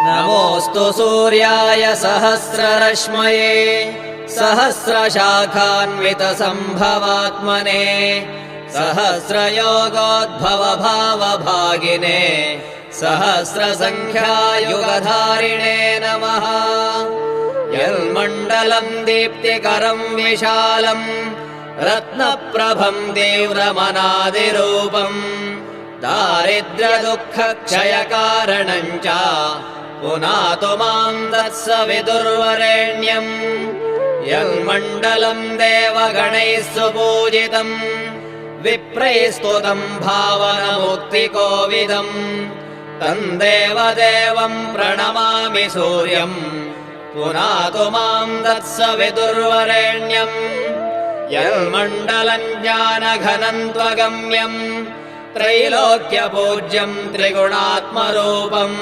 नमोऽस्तु सूर्याय सहस्ररश्मये सहस्रशाखान्वितसम्भवात्मने सहस्रयोगोद्भवभावभागिने सहस्रसङ्ख्यायुगधारिणे नमः। यन्मण्डलम् दीप्तिकरम् विशालम् रत्नप्रभम् तीव्रमनादिरूपम् दारिद्र्यदुःखक्षयकारणम् च पुनातु माम् तत्सवितुर्वरेण्यम्। यन्मण्डलम् देवगणैः सुपूजितम् विप्रैः स्तुतम् भावनमुक्तिकोविदम् तम् देवदेवम् प्रणमामि सूर्यम् पुनातु माम् तत्सवितुर्वरेण्यम्। यन्मण्डलम् ज्ञानघनम् त्वगम्यम् त्रैलोक्यपूज्यम् त्रिगुणात्मरूपम्